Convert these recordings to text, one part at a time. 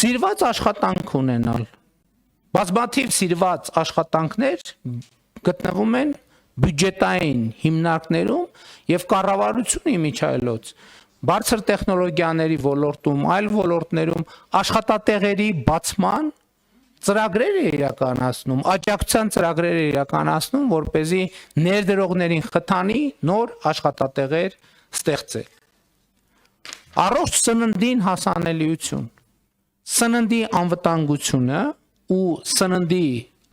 Սիրված աշխատանք ունենալ։ Բազմաթիվ սիրված աշխատանքներ գտնվում են բյուջետային հիմնարկներում եւ կառավարությունը իմիջայլոց բարձր տեխնոլոգիաների ոլորտում, այլ ոլորտներում աշխատատեղերի բացման ծրագրեր է իրականացնում, աջակցության ծրագրեր է իրականացնում, որպեսզի ներդրողներին խթանի նոր աշխատատեղեր ստեղծել։ Առողջ սննդին հասանելիություն, սննդի անվտանգությունը ու սննդի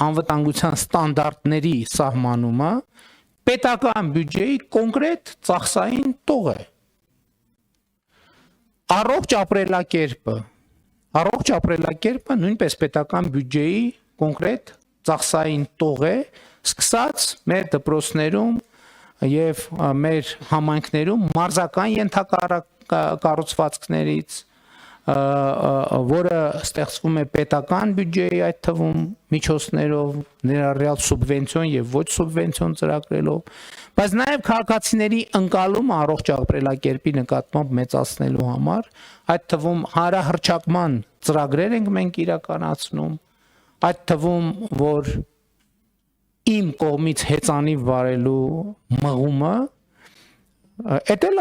անվտանգության ստանդարտների սահմանումը պետական բյուջեի կոնկրետ ծախսային տող է։ Առողջ ապրելակերպը նույնպես պետական բյուջեի կոնկրետ ծախսային տող է, սկսած մեր դպրոցներում եւ մեր համայնքներում մարզական ենթակառուցվածքներից, որը ստեղծվում է պետական բյուջեի, այդ թվում միջոցներով, ներառյալ սուբվենցիոն եւ ոչ սուբվենցիոն ծրագրերով, բայց նաեւ քաղաքացիների ընկալումը առողջ ապրելակերպի նկատմամբ մեծացնելու համար, այդ թվում հանրահռչակման ծրագրեր ենք մենք իրականացնում, այդ թվում որ իմ կողմից հեծանիվ վարելու մղումը, դա էլ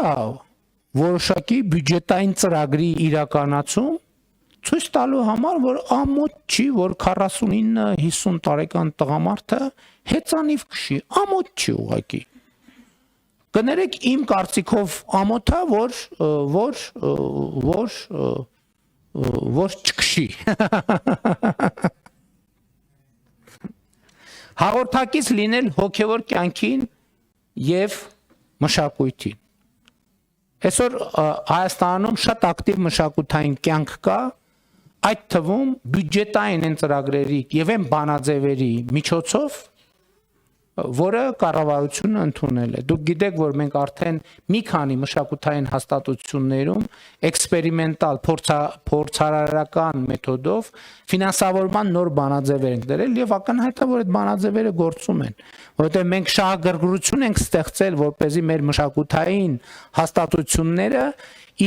որոշակի բյուջետային ծրագրի իրականացում ցույց տալու համար, որ ամոթ չի, որ 49-50 տարեկան տղամարդը հեծանիվ քշի, ամոթ չի ուղղակի։ Կներեք, իմ կարծիքով ամոթա, որ չքշի։ Հաղորդակից լինել հոգևոր կյանքին եւ մշակույթին։ Այսօր Հայաստանում շատ ակտիվ մշակութային կյանք կա, այդ թվում բյուջետային են ծրագրերի եւ են բանաձևերի միջոցով, որը կառավարությունը ընդունել է։ Դուք գիտեք, որ մենք արդեն մի քանի մշակութային հաստատություններում էքսպերիմենտալ փորձարարական մեթոդով ֆինանսավորման նոր բանաձևեր ենք դրել եւ ակնհայտ է, որ այդ բանաձևերը գործում են, որովհետեւ մենք շահագրգռություն ենք ստեղծել, որպեսզի մեր մշակութային հաստատությունները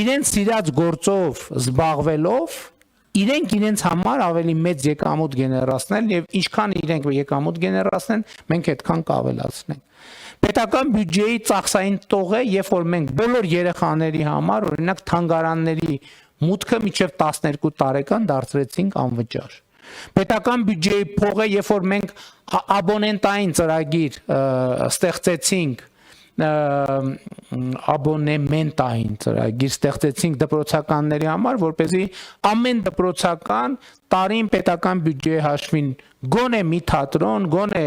իրենց սիրած գործով զբաղվելով իրենց համար ավելի մեծ եկամուտ գեներացնել եւ ինչքան իրենք եկամուտ գեներացնեն, մենք այդքան կավելացնենք։ Պետական բյուջեի ծախսային տողը, երբ որ մենք բոլոր երեխաների համար, օրինակ թանգարանների մուտքը մինչև 12 տարեկան դարձրեցինք անվճար։ Պետական բյուջեի փողը, երբ որ մենք աբոնենտային ծրագիր ստեղծեցինք, աբոնեմենտային ծրագիր ստեղծեցինք դպրոցականների համար, որպեսզի ամեն դպրոցական տարին պետական բյուջեի հաշվին գոնե մի թատրոն, գոնե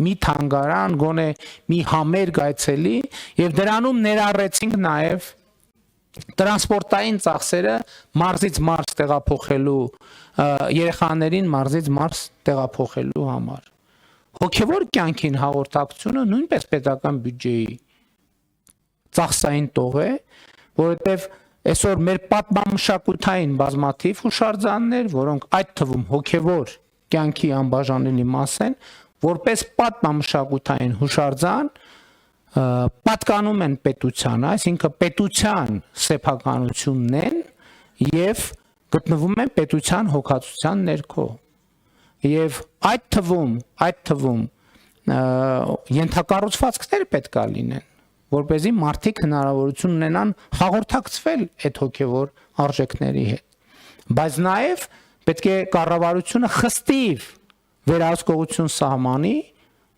մի թանգարան, գոնե մի համերգ այցելի եւ դրանում ներառեցինք նաեւ տրանսպորտային ծախսերը մարզից մարզ տեղափոխելու երեխաներին մարզից մարզ տեղափոխելու համար։ Հոգևոր կյանքին հաղորդակցությունը նույնպես պետական բյուջեի ծախսային տող է, որովհետև այսօր մեր պատմամշակութային բազմաթիվ հուշարձաններ, որոնք այդ թվում հոգևոր կյանքի անբաժանելի մաս են, որպես պատմամշակութային հուշարձան պատկանում են պետությանը, այսինքն պետության սեփականությունն են եւ գտնվում են պետության հոգացության ներքո։ Եվ այդ թվում ենթակառուցվածքներ պետք է լինեն, որպեսզի մարդիկ հնարավորություն ունենան հաղորդակցվել այդ հոգևոր արժեքների հետ։ Բայց նաև պետք է կառավարությունը խստիվ վերահսկողություն սահմանի,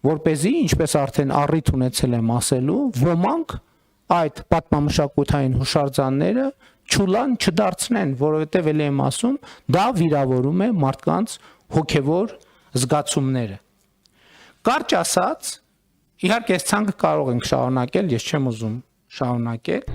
որպեսզի, ինչպես արդեն առիթ ունեցել եմ ասելու, ոմանք այդ պատմամշակութային հուշարձանները չուլան չդարձնեն, որովհետև ելի եմ ասում, դա վիրավորում է մարդկանց հոգևոր զգացումները։ Կարճ ասած, իհարկե այս ցանկը կարող ենք շարունակել, ես չեմ ուզում շարունակել,